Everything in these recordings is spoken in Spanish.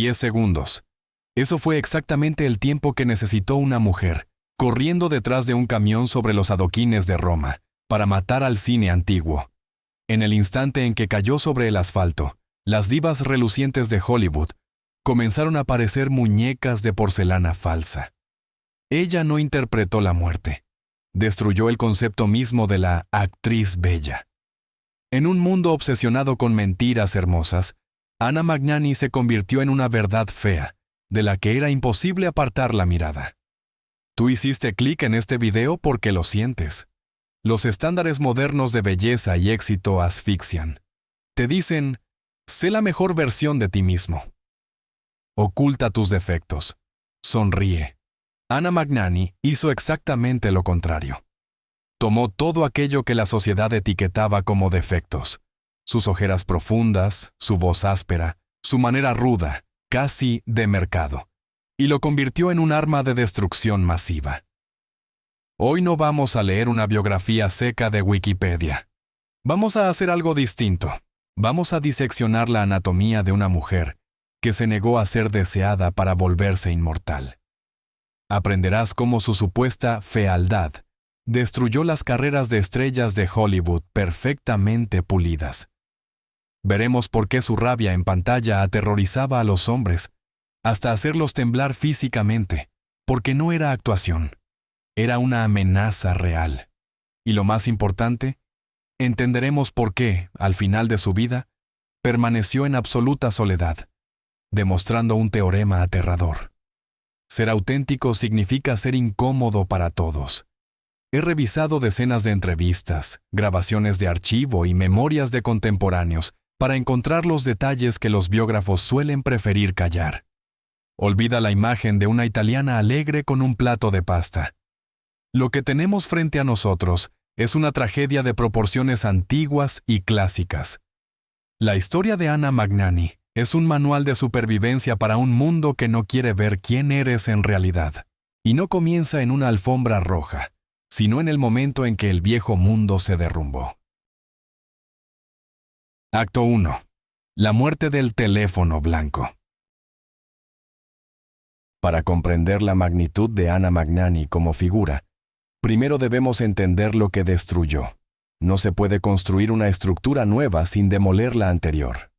10 segundos. Eso fue exactamente el tiempo que necesitó una mujer, corriendo detrás de un camión sobre los adoquines de Roma, para matar al cine antiguo. En el instante en que cayó sobre el asfalto, las divas relucientes de Hollywood comenzaron a aparecer muñecas de porcelana falsa. Ella no interpretó la muerte. Destruyó el concepto mismo de la actriz bella. En un mundo obsesionado con mentiras hermosas, Anna Magnani se convirtió en una verdad fea, de la que era imposible apartar la mirada. Tú hiciste clic en este video porque lo sientes. Los estándares modernos de belleza y éxito asfixian. Te dicen, sé la mejor versión de ti mismo. Oculta tus defectos. Sonríe. Anna Magnani hizo exactamente lo contrario. Tomó todo aquello que la sociedad etiquetaba como defectos. Sus ojeras profundas, su voz áspera, su manera ruda, casi de mercado, y lo convirtió en un arma de destrucción masiva. Hoy no vamos a leer una biografía seca de Wikipedia. Vamos a hacer algo distinto. Vamos a diseccionar la anatomía de una mujer que se negó a ser deseada para volverse inmortal. Aprenderás cómo su supuesta fealdad destruyó las carreras de estrellas de Hollywood perfectamente pulidas. Veremos por qué su rabia en pantalla aterrorizaba a los hombres, hasta hacerlos temblar físicamente, porque no era actuación, era una amenaza real. Y lo más importante, entenderemos por qué, al final de su vida, permaneció en absoluta soledad, demostrando un teorema aterrador. Ser auténtico significa ser incómodo para todos. He revisado decenas de entrevistas, grabaciones de archivo y memorias de contemporáneos para encontrar los detalles que los biógrafos suelen preferir callar. Olvida la imagen de una italiana alegre con un plato de pasta. Lo que tenemos frente a nosotros es una tragedia de proporciones antiguas y clásicas. La historia de Anna Magnani es un manual de supervivencia para un mundo que no quiere ver quién eres en realidad. Y no comienza en una alfombra roja, sino en el momento en que el viejo mundo se derrumbó. Acto 1. La muerte del teléfono blanco. Para comprender la magnitud de Anna Magnani como figura, primero debemos entender lo que destruyó. No se puede construir una estructura nueva sin demoler la anterior.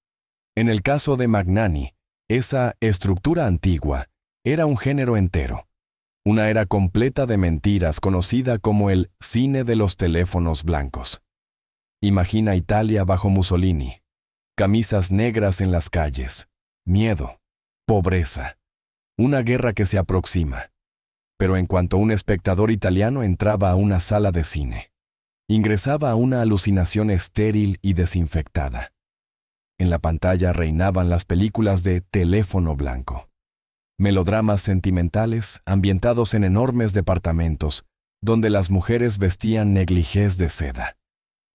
En el caso de Magnani, esa estructura antigua era un género entero, una era completa de mentiras conocida como el cine de los teléfonos blancos. Imagina Italia bajo Mussolini, camisas negras en las calles, miedo, pobreza, una guerra que se aproxima. Pero en cuanto un espectador italiano entraba a una sala de cine, ingresaba a una alucinación estéril y desinfectada. En la pantalla reinaban las películas de teléfono blanco. Melodramas sentimentales ambientados en enormes departamentos, donde las mujeres vestían negligés de seda.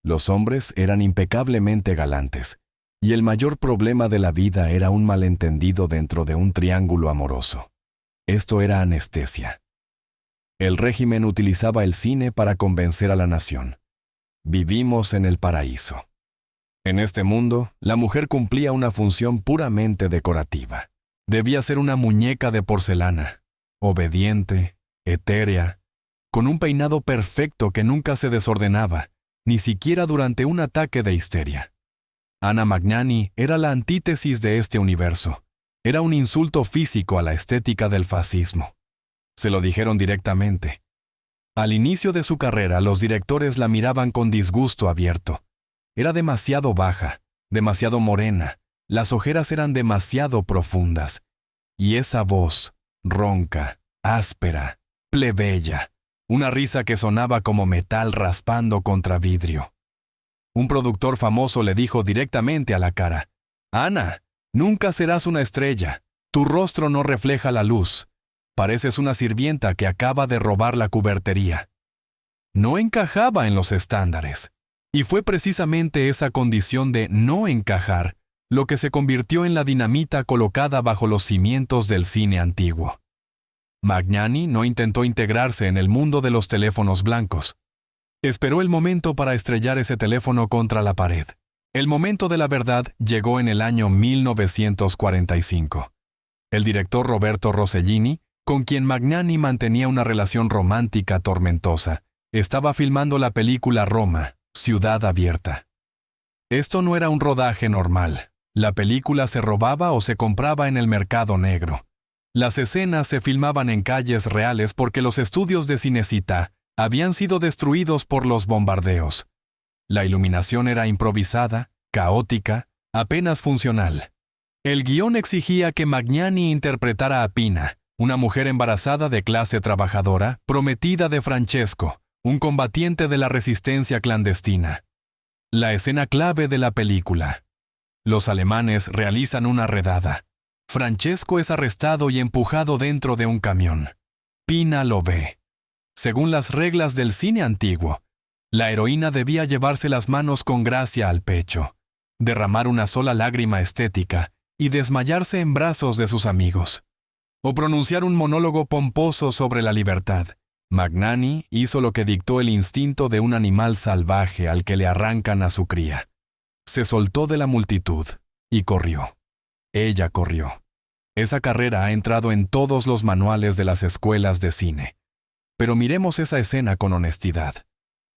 Los hombres eran impecablemente galantes, y el mayor problema de la vida era un malentendido dentro de un triángulo amoroso. Esto era anestesia. El régimen utilizaba el cine para convencer a la nación. Vivimos en el paraíso. En este mundo, la mujer cumplía una función puramente decorativa. Debía ser una muñeca de porcelana, obediente, etérea, con un peinado perfecto que nunca se desordenaba, ni siquiera durante un ataque de histeria. Anna Magnani era la antítesis de este universo. Era un insulto físico a la estética del fascismo. Se lo dijeron directamente. Al inicio de su carrera, los directores la miraban con disgusto abierto. Era demasiado baja, demasiado morena, las ojeras eran demasiado profundas. Y esa voz, ronca, áspera, plebeya, una risa que sonaba como metal raspando contra vidrio. Un productor famoso le dijo directamente a la cara, «Ana, nunca serás una estrella. Tu rostro no refleja la luz. Pareces una sirvienta que acaba de robar la cubertería». No encajaba en los estándares. Y fue precisamente esa condición de no encajar lo que se convirtió en la dinamita colocada bajo los cimientos del cine antiguo. Magnani no intentó integrarse en el mundo de los teléfonos blancos. Esperó el momento para estrellar ese teléfono contra la pared. El momento de la verdad llegó en el año 1945. El director Roberto Rossellini, con quien Magnani mantenía una relación romántica tormentosa, estaba filmando la película Roma, Ciudad Abierta. Esto no era un rodaje normal. La película se robaba o se compraba en el mercado negro. Las escenas se filmaban en calles reales porque los estudios de Cinecittà habían sido destruidos por los bombardeos. La iluminación era improvisada, caótica, apenas funcional. El guión exigía que Magnani interpretara a Pina, una mujer embarazada de clase trabajadora, prometida de Francesco, un combatiente de la resistencia clandestina. La escena clave de la película. Los alemanes realizan una redada. Francesco es arrestado y empujado dentro de un camión. Pina lo ve. Según las reglas del cine antiguo, la heroína debía llevarse las manos con gracia al pecho, derramar una sola lágrima estética y desmayarse en brazos de sus amigos, o pronunciar un monólogo pomposo sobre la libertad. Magnani hizo lo que dictó el instinto de un animal salvaje al que le arrancan a su cría. Se soltó de la multitud y corrió. Ella corrió. Esa carrera ha entrado en todos los manuales de las escuelas de cine. Pero miremos esa escena con honestidad.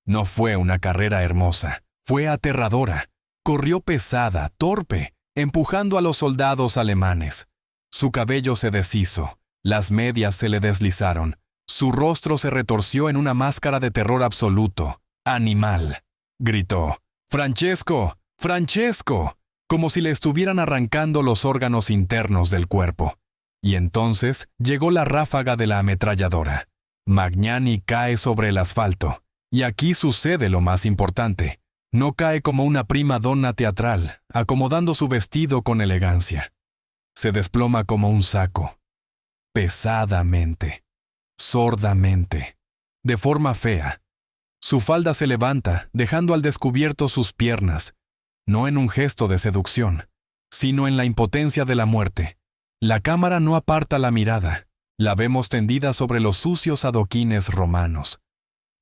No fue una carrera hermosa, fue aterradora. Corrió pesada, torpe, empujando a los soldados alemanes. Su cabello se deshizo, las medias se le deslizaron, su rostro se retorció en una máscara de terror absoluto. ¡Animal!, gritó. ¡Francesco! ¡Francesco!, como si le estuvieran arrancando los órganos internos del cuerpo. Y entonces llegó la ráfaga de la ametralladora. Magnani cae sobre el asfalto. Y aquí sucede lo más importante. No cae como una prima donna teatral, acomodando su vestido con elegancia. Se desploma como un saco. Pesadamente. Sordamente. De forma fea. Su falda se levanta, dejando al descubierto sus piernas, no en un gesto de seducción, sino en la impotencia de la muerte. La cámara no aparta la mirada. La vemos tendida sobre los sucios adoquines romanos.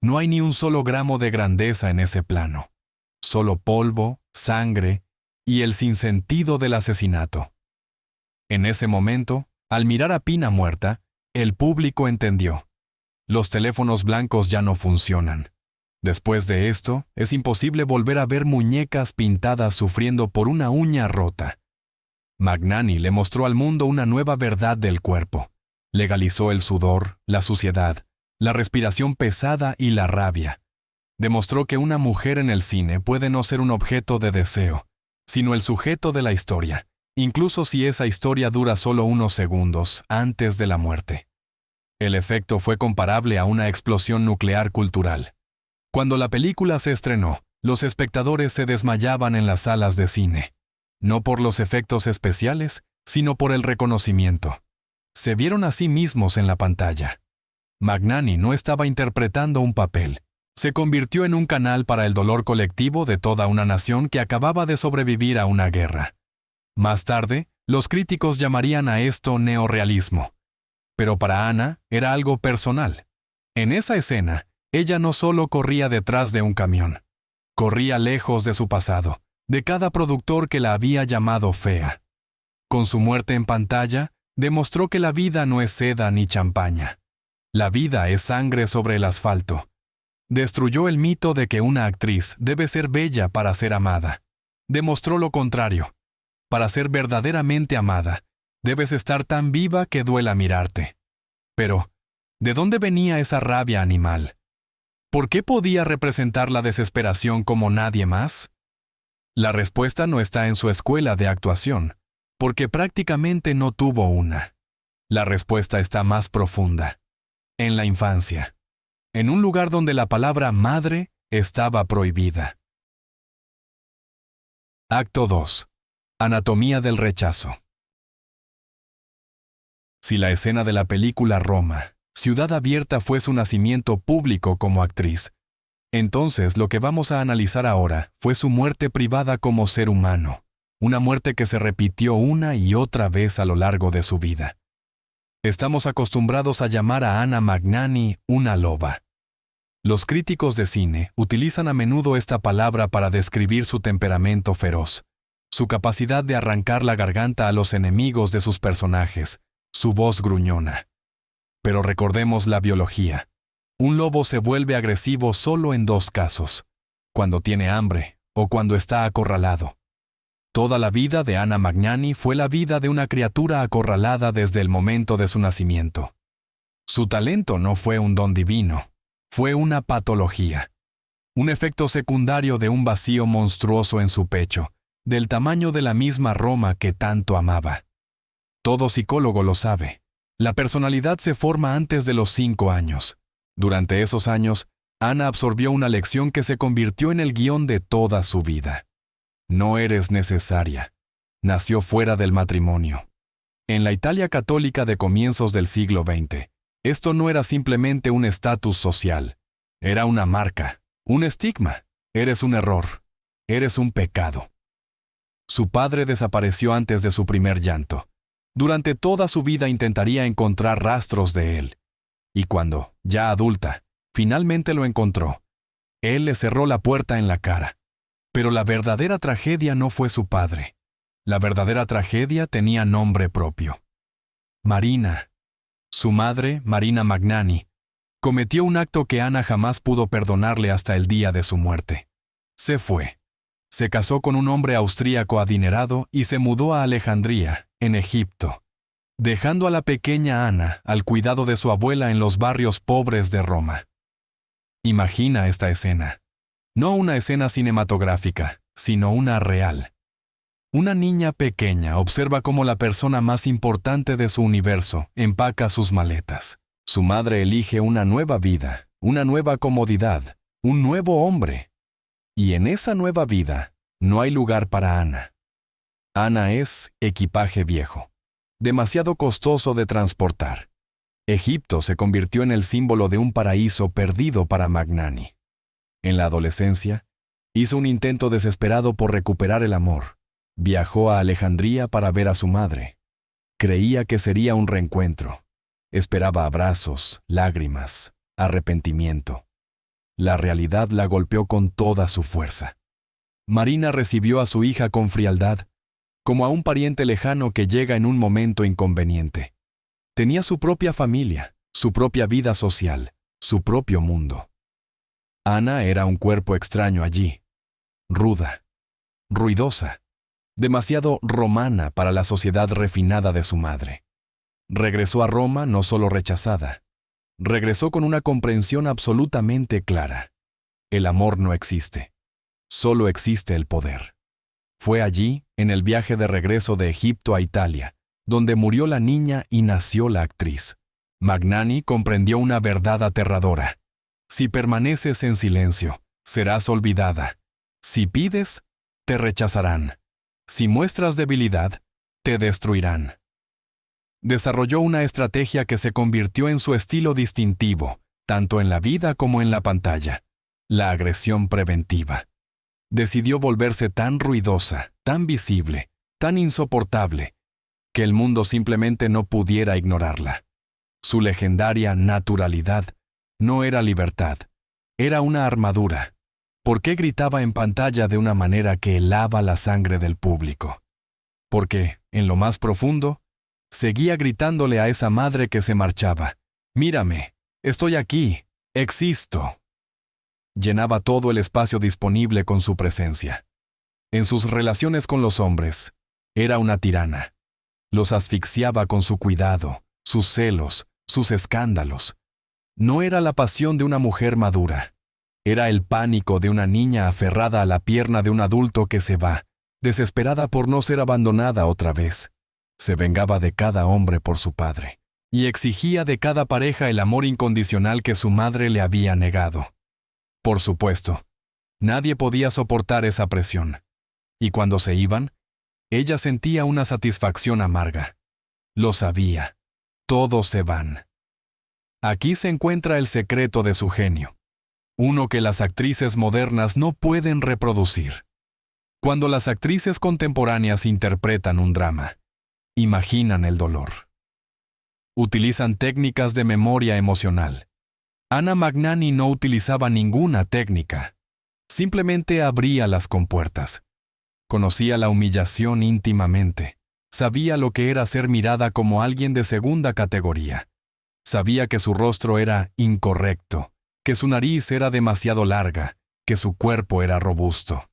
No hay ni un solo gramo de grandeza en ese plano. Solo polvo, sangre y el sinsentido del asesinato. En ese momento, al mirar a Pina muerta, el público entendió. Los teléfonos blancos ya no funcionan. Después de esto, es imposible volver a ver muñecas pintadas sufriendo por una uña rota. Magnani le mostró al mundo una nueva verdad del cuerpo. Legalizó el sudor, la suciedad, la respiración pesada y la rabia. Demostró que una mujer en el cine puede no ser un objeto de deseo, sino el sujeto de la historia, incluso si esa historia dura solo unos segundos antes de la muerte. El efecto fue comparable a una explosión nuclear cultural. Cuando la película se estrenó, los espectadores se desmayaban en las salas de cine, no por los efectos especiales, sino por el reconocimiento. Se vieron a sí mismos en la pantalla. Magnani no estaba interpretando un papel. Se convirtió en un canal para el dolor colectivo de toda una nación que acababa de sobrevivir a una guerra. Más tarde, los críticos llamarían a esto neorrealismo. Pero para Anna era algo personal. En esa escena, ella no solo corría detrás de un camión. Corría lejos de su pasado, de cada productor que la había llamado fea. Con su muerte en pantalla, demostró que la vida no es seda ni champaña. La vida es sangre sobre el asfalto. Destruyó el mito de que una actriz debe ser bella para ser amada. Demostró lo contrario. Para ser verdaderamente amada, debes estar tan viva que duela mirarte. Pero, ¿de dónde venía esa rabia animal? ¿Por qué podía representar la desesperación como nadie más? La respuesta no está en su escuela de actuación, porque prácticamente no tuvo una. La respuesta está más profunda. En la infancia. En un lugar donde la palabra madre estaba prohibida. Acto 2. Anatomía del rechazo. Si la escena de la película Roma, Ciudad Abierta, fue su nacimiento público como actriz, entonces lo que vamos a analizar ahora fue su muerte privada como ser humano, una muerte que se repitió una y otra vez a lo largo de su vida. Estamos acostumbrados a llamar a Anna Magnani una loba. Los críticos de cine utilizan a menudo esta palabra para describir su temperamento feroz. su capacidad de arrancar la garganta a los enemigos de sus personajes, su voz gruñona. Pero recordemos la biología. Un lobo se vuelve agresivo solo en 2 casos: cuando tiene hambre o cuando está acorralado. Toda la vida de Anna Magnani fue la vida de una criatura acorralada desde el momento de su nacimiento. Su talento no fue un don divino, fue una patología, un efecto secundario de un vacío monstruoso en su pecho, del tamaño de la misma Roma que tanto amaba. Todo psicólogo lo sabe. La personalidad se forma antes de los 5 años. Durante esos años, Ana absorbió una lección que se convirtió en el guión de toda su vida. No eres necesaria. Nació fuera del matrimonio. En la Italia católica de comienzos del siglo XX, esto no era simplemente un estatus social. Era una marca, un estigma. Eres un error. Eres un pecado. Su padre desapareció antes de su primer llanto. Durante toda su vida intentaría encontrar rastros de él. Y cuando, ya adulta, finalmente lo encontró, él le cerró la puerta en la cara. Pero la verdadera tragedia no fue su padre. La verdadera tragedia tenía nombre propio. Marina. Su madre, Marina Magnani, cometió un acto que Ana jamás pudo perdonarle hasta el día de su muerte. Se fue. Se casó con un hombre austríaco adinerado y se mudó a Alejandría, en Egipto, dejando a la pequeña Ana al cuidado de su abuela en los barrios pobres de Roma. Imagina esta escena. No una escena cinematográfica, sino una real. Una niña pequeña observa cómo la persona más importante de su universo empaca sus maletas. Su madre elige una nueva vida, una nueva comodidad, un nuevo hombre. Y en esa nueva vida no hay lugar para Ana. Ana es equipaje viejo, demasiado costoso de transportar. Egipto se convirtió en el símbolo de un paraíso perdido para Magnani. En la adolescencia, hizo un intento desesperado por recuperar el amor. Viajó a Alejandría para ver a su madre. Creía que sería un reencuentro. Esperaba abrazos, lágrimas, arrepentimiento. La realidad la golpeó con toda su fuerza. Marina recibió a su hija con frialdad, como a un pariente lejano que llega en un momento inconveniente. Tenía su propia familia, su propia vida social, su propio mundo. Ana era un cuerpo extraño allí, ruda, ruidosa, demasiado romana para la sociedad refinada de su madre. Regresó a Roma no solo rechazada, regresó con una comprensión absolutamente clara. El amor no existe, solo existe el poder. Fue allí, en el viaje de regreso de Egipto a Italia, donde murió la niña y nació la actriz. Magnani comprendió una verdad aterradora. Si permaneces en silencio, serás olvidada. Si pides, te rechazarán. Si muestras debilidad, te destruirán. Desarrolló una estrategia que se convirtió en su estilo distintivo, tanto en la vida como en la pantalla: la agresión preventiva. Decidió volverse tan ruidosa, tan visible, tan insoportable, que el mundo simplemente no pudiera ignorarla. Su legendaria naturalidad no era libertad, era una armadura. ¿Por qué gritaba en pantalla de una manera que helaba la sangre del público? Porque, en lo más profundo, seguía gritándole a esa madre que se marchaba: «Mírame, estoy aquí, existo». Llenaba todo el espacio disponible con su presencia. En sus relaciones con los hombres, era una tirana. Los asfixiaba con su cuidado, sus celos, sus escándalos. No era la pasión de una mujer madura. Era el pánico de una niña aferrada a la pierna de un adulto que se va, desesperada por no ser abandonada otra vez. Se vengaba de cada hombre por su padre, y exigía de cada pareja el amor incondicional que su madre le había negado. Por supuesto, nadie podía soportar esa presión. Y cuando se iban, ella sentía una satisfacción amarga. Lo sabía. Todos se van. Aquí se encuentra el secreto de su genio, uno que las actrices modernas no pueden reproducir. Cuando las actrices contemporáneas interpretan un drama, imaginan el dolor. Utilizan técnicas de memoria emocional. Anna Magnani no utilizaba ninguna técnica. Simplemente abría las compuertas. Conocía la humillación íntimamente. Sabía lo que era ser mirada como alguien de segunda categoría. Sabía que su rostro era incorrecto, que su nariz era demasiado larga, que su cuerpo era robusto.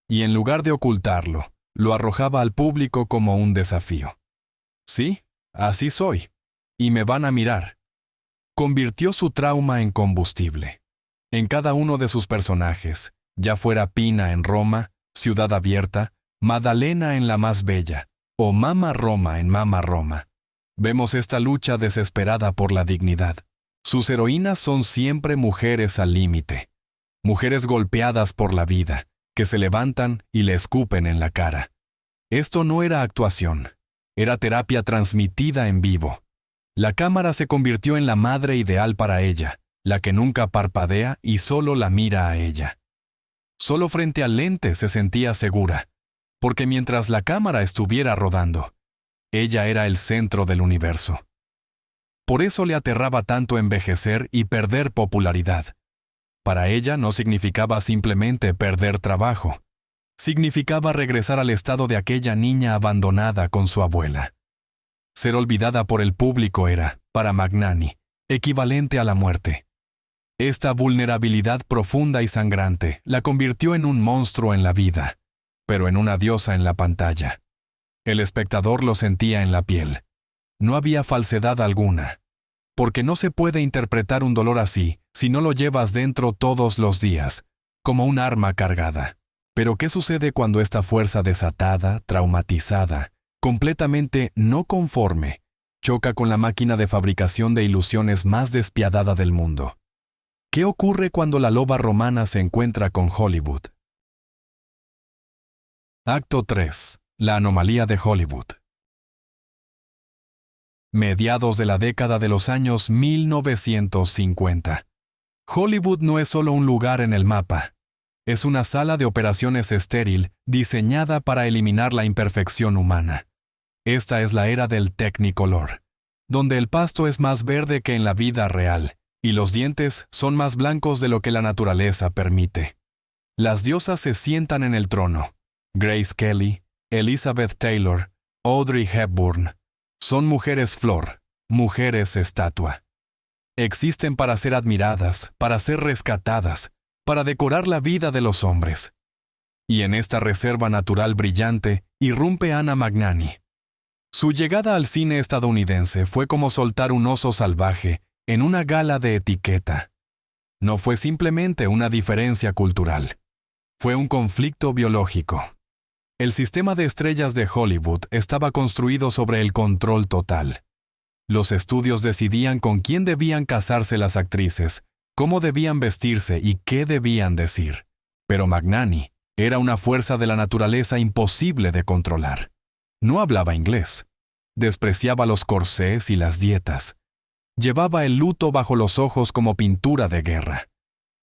Y en lugar de ocultarlo, lo arrojaba al público como un desafío. Sí, así soy. Y me van a mirar. Convirtió su trauma en combustible. En cada uno de sus personajes, ya fuera Pina en Roma, Ciudad Abierta, Madalena en La Más Bella, o Mama Roma en Mama Roma, vemos esta lucha desesperada por la dignidad. Sus heroínas son siempre mujeres al límite, mujeres golpeadas por la vida, que se levantan y le escupen en la cara. Esto no era actuación, era terapia transmitida en vivo. La cámara se convirtió en la madre ideal para ella, la que nunca parpadea y solo la mira a ella. Solo frente al lente se sentía segura, porque mientras la cámara estuviera rodando, ella era el centro del universo. Por eso le aterraba tanto envejecer y perder popularidad. Para ella no significaba simplemente perder trabajo. Significaba regresar al estado de aquella niña abandonada con su abuela. Ser olvidada por el público era, para Magnani, equivalente a la muerte. Esta vulnerabilidad profunda y sangrante la convirtió en un monstruo en la vida, pero en una diosa en la pantalla. El espectador lo sentía en la piel. No había falsedad alguna, porque no se puede interpretar un dolor así si no lo llevas dentro todos los días, como un arma cargada. Pero ¿qué sucede cuando esta fuerza desatada, traumatizada, completamente no conforme, choca con la máquina de fabricación de ilusiones más despiadada del mundo? ¿Qué ocurre cuando la loba romana se encuentra con Hollywood? Acto 3. La anomalía de Hollywood. Mediados de la década de los años 1950. Hollywood no es solo un lugar en el mapa. Es una sala de operaciones estéril diseñada para eliminar la imperfección humana. Esta es la era del Technicolor, donde el pasto es más verde que en la vida real, y los dientes son más blancos de lo que la naturaleza permite. Las diosas se sientan en el trono. Grace Kelly, Elizabeth Taylor, Audrey Hepburn. Son mujeres flor, mujeres estatua. Existen para ser admiradas, para ser rescatadas, para decorar la vida de los hombres. Y en esta reserva natural brillante irrumpe Anna Magnani. Su llegada al cine estadounidense fue como soltar un oso salvaje en una gala de etiqueta. No fue simplemente una diferencia cultural. Fue un conflicto biológico. El sistema de estrellas de Hollywood estaba construido sobre el control total. Los estudios decidían con quién debían casarse las actrices, cómo debían vestirse y qué debían decir. Pero Magnani era una fuerza de la naturaleza imposible de controlar. No hablaba inglés. Despreciaba los corsés y las dietas. Llevaba el luto bajo los ojos como pintura de guerra.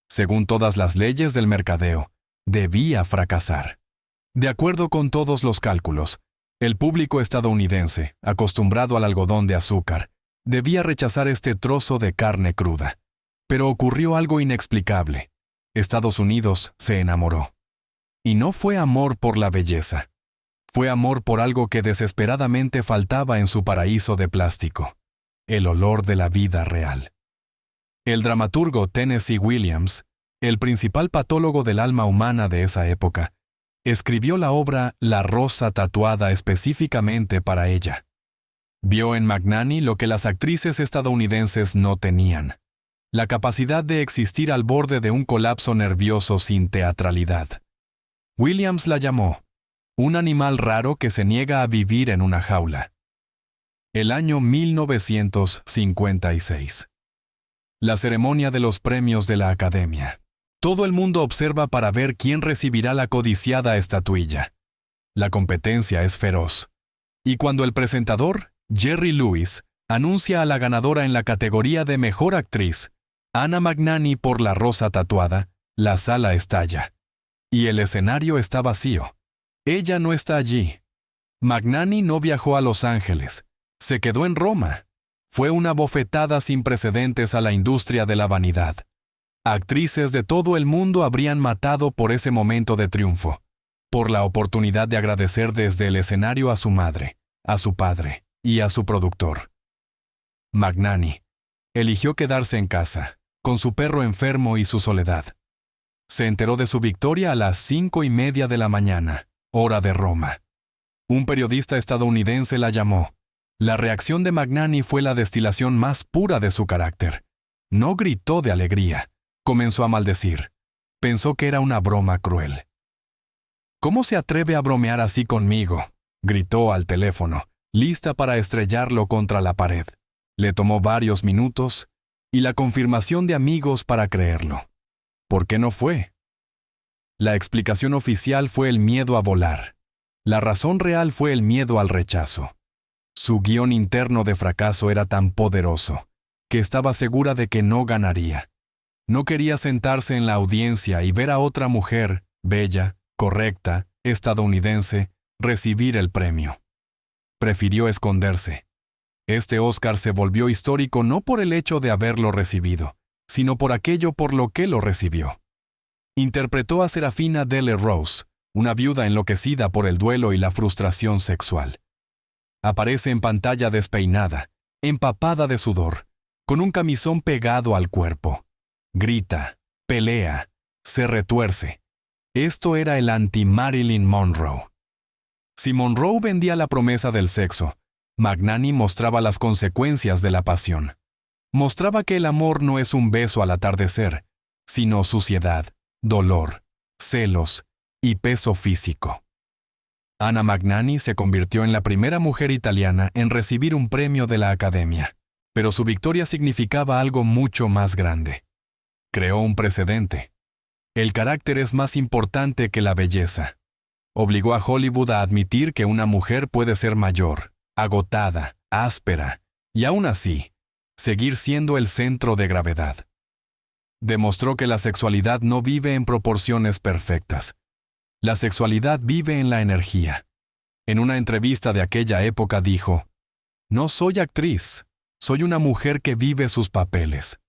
Según todas las leyes del mercadeo, debía fracasar. De acuerdo con todos los cálculos, el público estadounidense, acostumbrado al algodón de azúcar, debía rechazar este trozo de carne cruda. Pero ocurrió algo inexplicable. Estados Unidos se enamoró. Y no fue amor por la belleza. Fue amor por algo que desesperadamente faltaba en su paraíso de plástico: el olor de la vida real. El dramaturgo Tennessee Williams, el principal patólogo del alma humana de esa época, escribió la obra La Rosa Tatuada específicamente para ella. Vio en Magnani lo que las actrices estadounidenses no tenían: la capacidad de existir al borde de un colapso nervioso sin teatralidad. Williams la llamó un animal raro que se niega a vivir en una jaula. El año 1956. La ceremonia de los premios de la Academia. Todo el mundo observa para ver quién recibirá la codiciada estatuilla. La competencia es feroz. Y cuando el presentador, Jerry Lewis, anuncia a la ganadora en la categoría de Mejor Actriz, Anna Magnani por La Rosa Tatuada, la sala estalla. Y el escenario está vacío. Ella no está allí. Magnani no viajó a Los Ángeles. Se quedó en Roma. Fue una bofetada sin precedentes a la industria de la vanidad. Actrices de todo el mundo habrían matado por ese momento de triunfo. por la oportunidad de agradecer desde el escenario a su madre, a su padre y a su productor. Magnani eligió quedarse en casa, con su perro enfermo y su soledad. Se enteró de su victoria a las 5:30 de la mañana, hora de Roma. Un periodista estadounidense la llamó. La reacción de Magnani fue la destilación más pura de su carácter. No gritó de alegría, comenzó a maldecir. Pensó que era una broma cruel. «¿Cómo se atreve a bromear así conmigo?», gritó al teléfono, lista para estrellarlo contra la pared. Le tomó varios minutos y la confirmación de amigos para creerlo. ¿Por qué no fue? La explicación oficial fue el miedo a volar. La razón real fue el miedo al rechazo. Su guión interno de fracaso era tan poderoso que estaba segura de que no ganaría. No quería sentarse en la audiencia y ver a otra mujer, bella, correcta, estadounidense, recibir el premio. Prefirió esconderse. Este Oscar se volvió histórico no por el hecho de haberlo recibido, sino por aquello por lo que lo recibió. Interpretó a Serafina Delle Rose, una viuda enloquecida por el duelo y la frustración sexual. Aparece en pantalla despeinada, empapada de sudor, con un camisón pegado al cuerpo. Grita, pelea, se retuerce. Esto era el anti-Marilyn Monroe. Si Monroe vendía la promesa del sexo, Magnani mostraba las consecuencias de la pasión. Mostraba que el amor no es un beso al atardecer, sino suciedad, dolor, celos y peso físico. Anna Magnani se convirtió en la primera mujer italiana en recibir un premio de la Academia, pero su victoria significaba algo mucho más grande. Creó un precedente. El carácter es más importante que la belleza. Obligó a Hollywood a admitir que una mujer puede ser mayor, agotada, áspera, y aún así, seguir siendo el centro de gravedad. Demostró que la sexualidad no vive en proporciones perfectas. La sexualidad vive en la energía. En una entrevista de aquella época dijo: «No soy actriz, soy una mujer que vive sus papeles».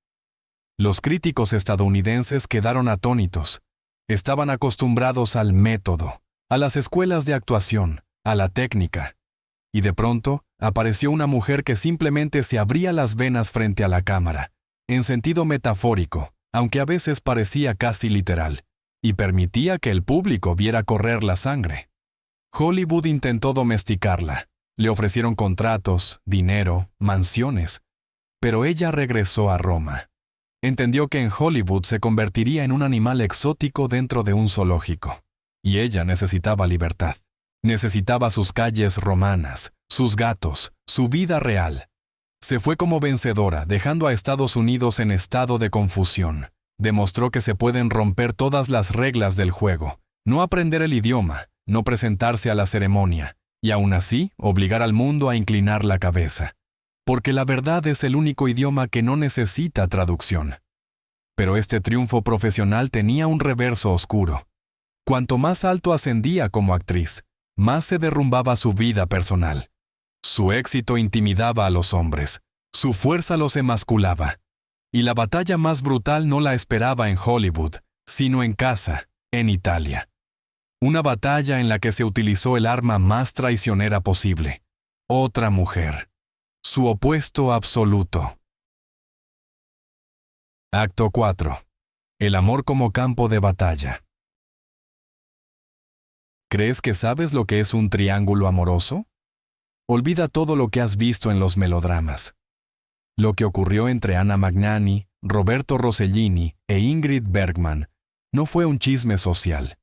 Los críticos estadounidenses quedaron atónitos. Estaban acostumbrados al método, a las escuelas de actuación, a la técnica. Y de pronto, apareció una mujer que simplemente se abría las venas frente a la cámara, en sentido metafórico, aunque a veces parecía casi literal, y permitía que el público viera correr la sangre. Hollywood intentó domesticarla. Le ofrecieron contratos, dinero, mansiones. Pero ella regresó a Roma. Entendió que en Hollywood se convertiría en un animal exótico dentro de un zoológico. Y ella necesitaba libertad. Necesitaba sus calles romanas, sus gatos, su vida real. Se fue como vencedora, dejando a Estados Unidos en estado de confusión. Demostró que se pueden romper todas las reglas del juego, no aprender el idioma, no presentarse a la ceremonia, y aún así obligar al mundo a inclinar la cabeza. Porque la verdad es el único idioma que no necesita traducción. Pero este triunfo profesional tenía un reverso oscuro. Cuanto más alto ascendía como actriz, más se derrumbaba su vida personal. Su éxito intimidaba a los hombres, su fuerza los emasculaba. Y la batalla más brutal no la esperaba en Hollywood, sino en casa, en Italia. Una batalla en la que se utilizó el arma más traicionera posible: otra mujer. Su opuesto absoluto. Acto 4. El amor como campo de batalla. ¿Crees que sabes lo que es un triángulo amoroso? Olvida todo lo que has visto en los melodramas. Lo que ocurrió entre Anna Magnani, Roberto Rossellini e Ingrid Bergman no fue un chisme social.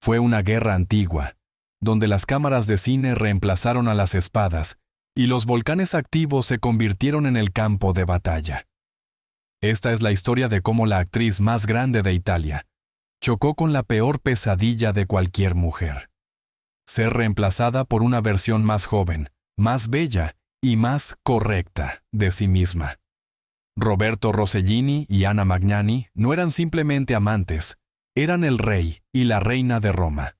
Fue una guerra antigua, donde las cámaras de cine reemplazaron a las espadas y los volcanes activos se convirtieron en el campo de batalla. Esta es la historia de cómo la actriz más grande de Italia chocó con la peor pesadilla de cualquier mujer: ser reemplazada por una versión más joven, más bella y más correcta de sí misma. Roberto Rossellini y Anna Magnani no eran simplemente amantes, eran el rey y la reina de Roma.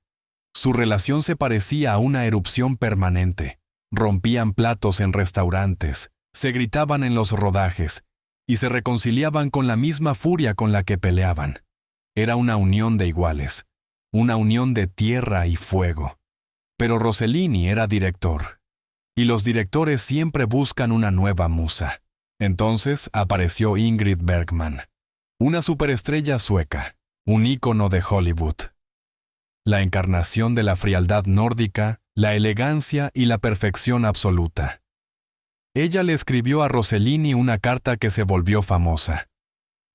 Su relación se parecía a una erupción permanente. Rompían platos en restaurantes, se gritaban en los rodajes y se reconciliaban con la misma furia con la que peleaban. Era una unión de iguales. una unión de tierra y fuego. Pero Rossellini era director, y los directores siempre buscan una nueva musa. Entonces apareció Ingrid Bergman, una superestrella sueca, un ícono de Hollywood. La encarnación de la frialdad nórdica, la elegancia y la perfección absoluta. Ella le escribió a Rossellini una carta que se volvió famosa.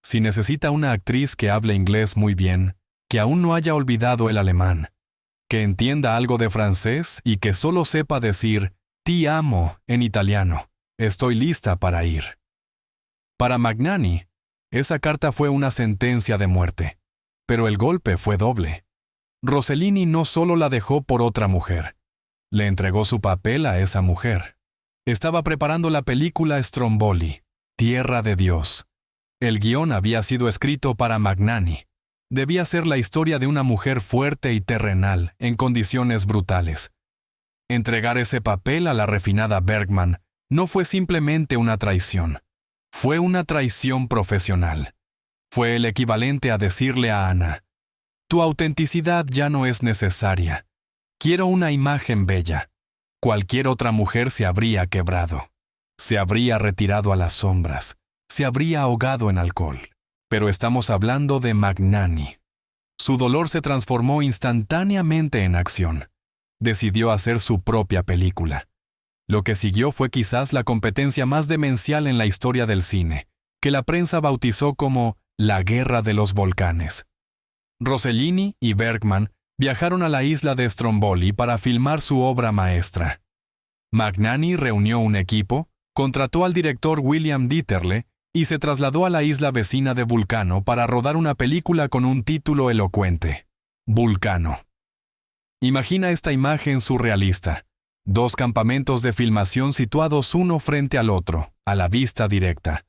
Si necesita una actriz que hable inglés muy bien, que aún no haya olvidado el alemán, que entienda algo de francés y que solo sepa decir «ti amo» en italiano, estoy lista para ir. Para Magnani, esa carta fue una sentencia de muerte, pero el golpe fue doble. Rossellini no solo la dejó por otra mujer, le entregó su papel a esa mujer. Estaba preparando la película Stromboli, Tierra de Dios. El guión había sido escrito para Magnani. Debía ser la historia de una mujer fuerte y terrenal en condiciones brutales. Entregar ese papel a la refinada Bergman no fue simplemente una traición. Fue una traición profesional. Fue el equivalente a decirle a Ana: «Tu autenticidad ya no es necesaria. Quiero una imagen bella». Cualquier otra mujer se habría quebrado. Se habría retirado a las sombras. Se habría ahogado en alcohol. Pero estamos hablando de Magnani. Su dolor se transformó instantáneamente en acción. Decidió hacer su propia película. Lo que siguió fue quizás la competencia más demencial en la historia del cine, que la prensa bautizó como la Guerra de los Volcanes. Rossellini y Bergman viajaron a la isla de Stromboli para filmar su obra maestra. Magnani reunió un equipo, contrató al director William Dieterle y se trasladó a la isla vecina de Vulcano para rodar una película con un título elocuente: Vulcano. Imagina esta imagen surrealista: dos campamentos de filmación situados uno frente al otro, a la vista directa.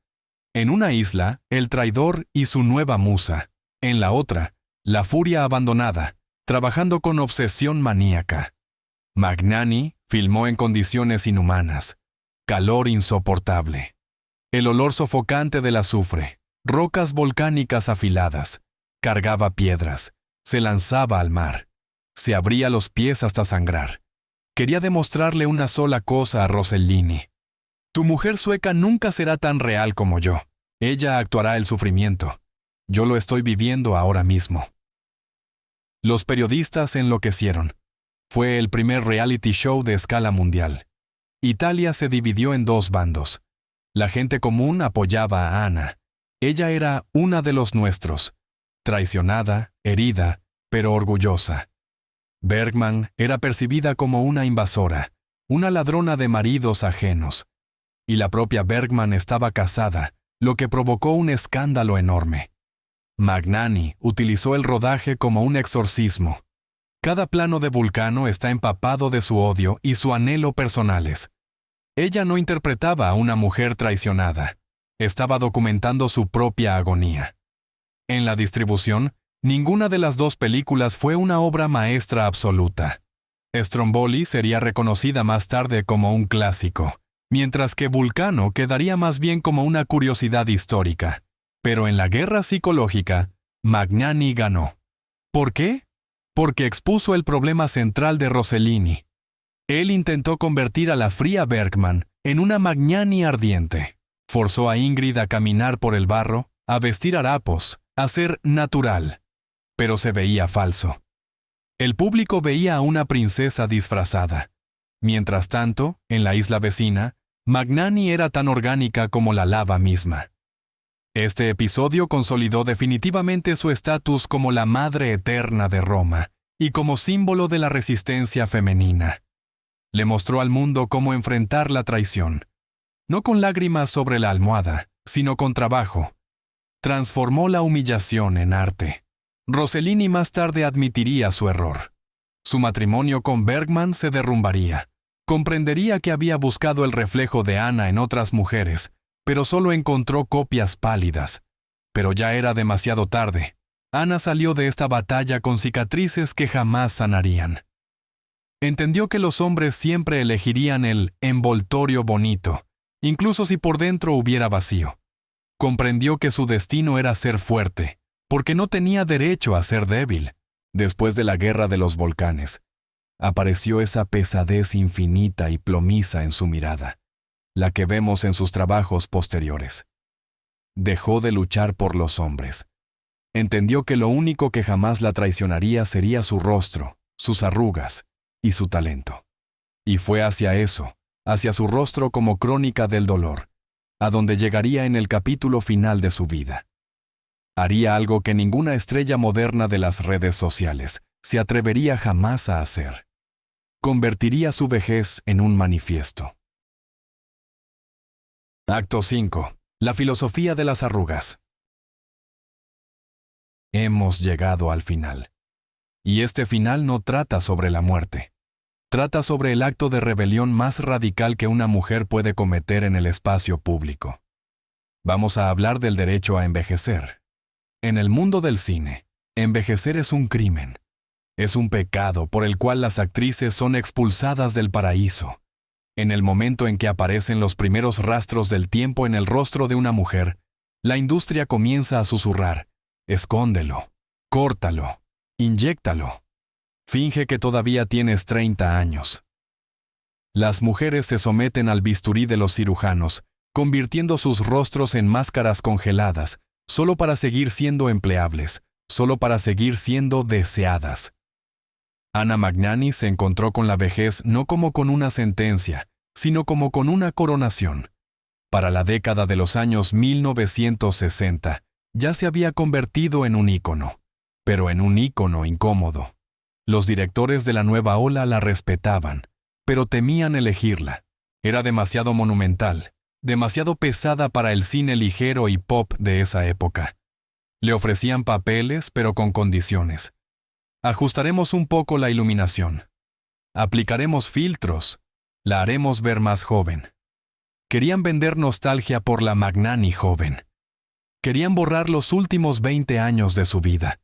En una isla, el traidor y su nueva musa. En la otra, la furia abandonada, trabajando con obsesión maníaca. Magnani filmó en condiciones inhumanas, calor insoportable, el olor sofocante del azufre, rocas volcánicas afiladas, cargaba piedras, se lanzaba al mar, se abría los pies hasta sangrar. Quería demostrarle una sola cosa a Rossellini: tu mujer sueca nunca será tan real como yo. Ella actuará el sufrimiento. Yo lo estoy viviendo ahora mismo. Los periodistas enloquecieron. Fue el primer reality show de escala mundial. Italia se dividió en dos bandos. La gente común apoyaba a Ana. Ella era una de los nuestros. Traicionada, herida, pero orgullosa. Bergman era percibida como una invasora, una ladrona de maridos ajenos. Y la propia Bergman estaba casada, lo que provocó un escándalo enorme. Magnani utilizó el rodaje como un exorcismo. Cada plano de Vulcano está empapado de su odio y su anhelo personales. Ella no interpretaba a una mujer traicionada. Estaba documentando su propia agonía. En la distribución, ninguna de las dos películas fue una obra maestra absoluta. Stromboli sería reconocida más tarde como un clásico, mientras que Vulcano quedaría más bien como una curiosidad histórica. Pero en la guerra psicológica, Magnani ganó. ¿Por qué? Porque expuso el problema central de Rossellini. Él intentó convertir a la fría Bergman en una Magnani ardiente. Forzó a Ingrid a caminar por el barro, a vestir harapos, a ser natural. Pero se veía falso. El público veía a una princesa disfrazada. Mientras tanto, en la isla vecina, Magnani era tan orgánica como la lava misma. Este episodio consolidó definitivamente su estatus como la madre eterna de Roma y como símbolo de la resistencia femenina. Le mostró al mundo cómo enfrentar la traición, no con lágrimas sobre la almohada, sino con trabajo. Transformó la humillación en arte. Rossellini más tarde admitiría su error. Su matrimonio con Bergman se derrumbaría. Comprendería que había buscado el reflejo de Ana en otras mujeres, pero solo encontró copias pálidas. Pero ya era demasiado tarde. Ana salió de esta batalla con cicatrices que jamás sanarían. Entendió que los hombres siempre elegirían el envoltorio bonito, incluso si por dentro hubiera vacío. Comprendió que su destino era ser fuerte, porque no tenía derecho a ser débil. Después de la guerra de los volcanes, apareció esa pesadez infinita y plomiza en su mirada, la que vemos en sus trabajos posteriores. Dejó de luchar por los hombres. Entendió que lo único que jamás la traicionaría sería su rostro, sus arrugas y su talento. Y fue hacia eso, hacia su rostro como crónica del dolor, a donde llegaría en el capítulo final de su vida. Haría algo que ninguna estrella moderna de las redes sociales se atrevería jamás a hacer. Convertiría su vejez en un manifiesto. Acto 5. La filosofía de las arrugas. Hemos llegado al final. Y este final no trata sobre la muerte. Trata sobre el acto de rebelión más radical que una mujer puede cometer en el espacio público. Vamos a hablar del derecho a envejecer. En el mundo del cine, envejecer es un crimen. Es un pecado por el cual las actrices son expulsadas del paraíso. En el momento en que aparecen los primeros rastros del tiempo en el rostro de una mujer, la industria comienza a susurrar: escóndelo, córtalo, inyéctalo. Finge que todavía tienes 30 años. Las mujeres se someten al bisturí de los cirujanos, convirtiendo sus rostros en máscaras congeladas, solo para seguir siendo empleables, solo para seguir siendo deseadas. Anna Magnani se encontró con la vejez no como con una sentencia, sino como con una coronación. Para la década de los años 1960, ya se había convertido en un ícono, pero en un ícono incómodo. Los directores de la nueva ola la respetaban, pero temían elegirla. Era demasiado monumental, demasiado pesada para el cine ligero y pop de esa época. Le ofrecían papeles, pero con condiciones. Ajustaremos un poco la iluminación. Aplicaremos filtros. La haremos ver más joven. Querían vender nostalgia por la Magnani joven. Querían borrar los últimos 20 años de su vida.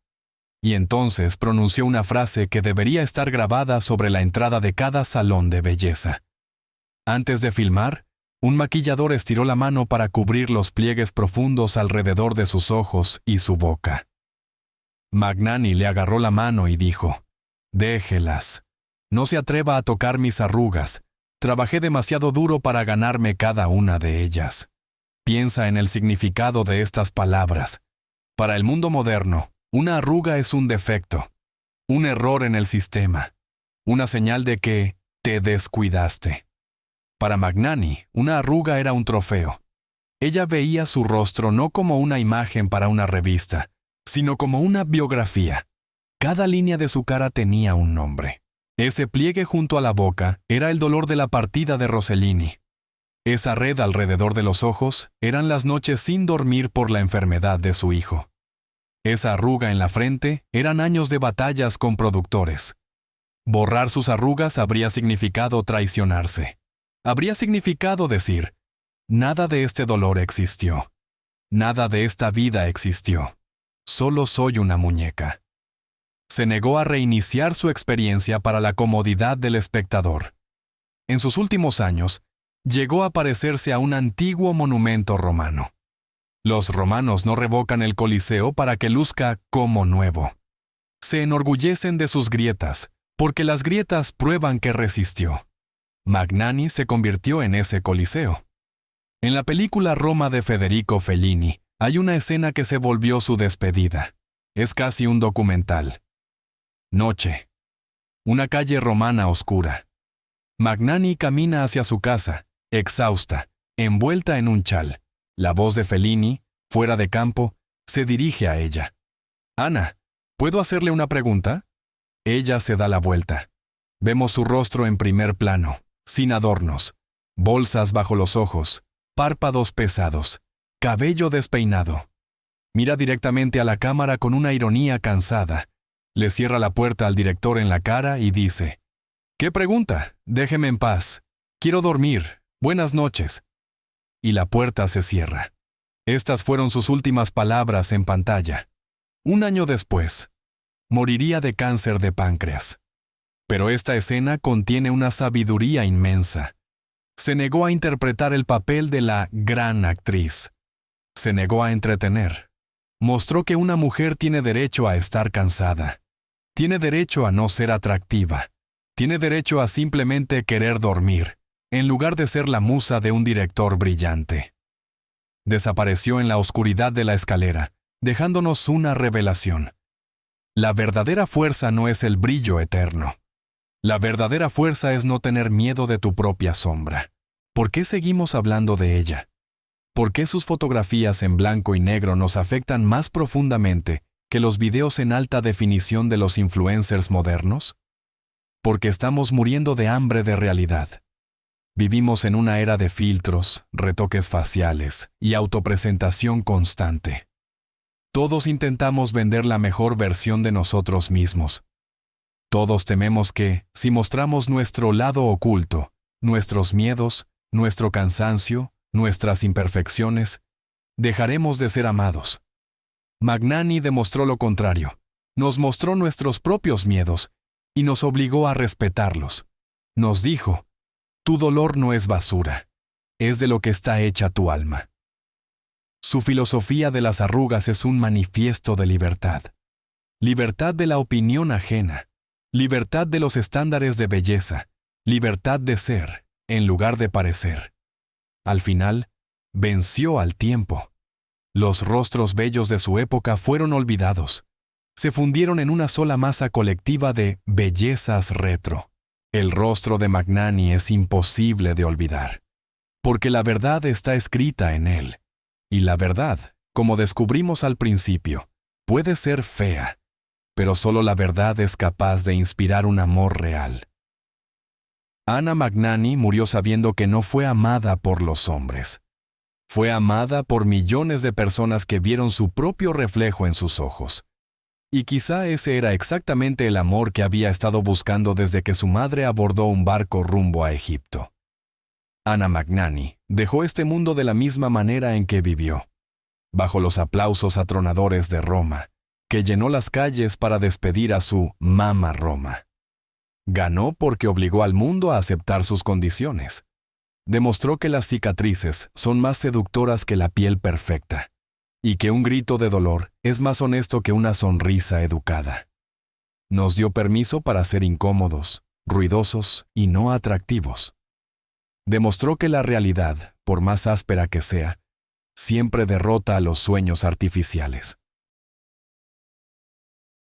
Y entonces pronunció una frase que debería estar grabada sobre la entrada de cada salón de belleza. Antes de filmar, un maquillador estiró la mano para cubrir los pliegues profundos alrededor de sus ojos y su boca. Magnani le agarró la mano y dijo: «Déjelas. No se atreva a tocar mis arrugas. Trabajé demasiado duro para ganarme cada una de ellas». Piensa en el significado de estas palabras. Para el mundo moderno, una arruga es un defecto, un error en el sistema, una señal de que te descuidaste. Para Magnani, una arruga era un trofeo. Ella veía su rostro no como una imagen para una revista, sino como una biografía. Cada línea de su cara tenía un nombre. Ese pliegue junto a la boca era el dolor de la partida de Rossellini. Esa red alrededor de los ojos eran las noches sin dormir por la enfermedad de su hijo. Esa arruga en la frente eran años de batallas con productores. Borrar sus arrugas habría significado traicionarse. Habría significado decir: nada de este dolor existió. Nada de esta vida existió. Solo soy una muñeca. Se negó a reiniciar su experiencia para la comodidad del espectador. En sus últimos años, llegó a parecerse a un antiguo monumento romano. Los romanos no revocan el Coliseo para que luzca como nuevo. Se enorgullecen de sus grietas, porque las grietas prueban que resistió. Magnani se convirtió en ese Coliseo. En la película Roma de Federico Fellini, hay una escena que se volvió su despedida. Es casi un documental. Noche. Una calle romana oscura. Magnani camina hacia su casa, exhausta, envuelta en un chal. La voz de Fellini, fuera de campo, se dirige a ella. «Ana, ¿puedo hacerle una pregunta?» Ella se da la vuelta. Vemos su rostro en primer plano, sin adornos, bolsas bajo los ojos, párpados pesados, cabello despeinado. Mira directamente a la cámara con una ironía cansada. Le cierra la puerta al director en la cara y dice: «¿Qué pregunta? Déjeme en paz. Quiero dormir. Buenas noches». Y la puerta se cierra. Estas fueron sus últimas palabras en pantalla. Un año después, moriría de cáncer de páncreas. Pero esta escena contiene una sabiduría inmensa. Se negó a interpretar el papel de la gran actriz. Se negó a entretener. Mostró que una mujer tiene derecho a estar cansada. Tiene derecho a no ser atractiva. Tiene derecho a simplemente querer dormir, en lugar de ser la musa de un director brillante. Desapareció en la oscuridad de la escalera, dejándonos una revelación. La verdadera fuerza no es el brillo eterno. La verdadera fuerza es no tener miedo de tu propia sombra. ¿Por qué seguimos hablando de ella? ¿Por qué sus fotografías en blanco y negro nos afectan más profundamente que los videos en alta definición de los influencers modernos? Porque estamos muriendo de hambre de realidad. Vivimos en una era de filtros, retoques faciales y autopresentación constante. Todos intentamos vender la mejor versión de nosotros mismos. Todos tememos que, si mostramos nuestro lado oculto, nuestros miedos, nuestro cansancio, nuestras imperfecciones, dejaremos de ser amados. Magnani demostró lo contrario. Nos mostró nuestros propios miedos y nos obligó a respetarlos. Nos dijo: tu dolor no es basura, es de lo que está hecha tu alma. Su filosofía de las arrugas es un manifiesto de libertad. Libertad de la opinión ajena, libertad de los estándares de belleza, libertad de ser, en lugar de parecer. Al final, venció al tiempo. Los rostros bellos de su época fueron olvidados. Se fundieron en una sola masa colectiva de bellezas retro. El rostro de Magnani es imposible de olvidar, porque la verdad está escrita en él. Y la verdad, como descubrimos al principio, puede ser fea, pero solo la verdad es capaz de inspirar un amor real. Anna Magnani murió sabiendo que no fue amada por los hombres. Fue amada por millones de personas que vieron su propio reflejo en sus ojos. Y quizá ese era exactamente el amor que había estado buscando desde que su madre abordó un barco rumbo a Egipto. Anna Magnani dejó este mundo de la misma manera en que vivió, bajo los aplausos atronadores de Roma, que llenó las calles para despedir a su Mama Roma. Ganó porque obligó al mundo a aceptar sus condiciones. Demostró que las cicatrices son más seductoras que la piel perfecta, y que un grito de dolor es más honesto que una sonrisa educada. Nos dio permiso para ser incómodos, ruidosos y no atractivos. Demostró que la realidad, por más áspera que sea, siempre derrota a los sueños artificiales.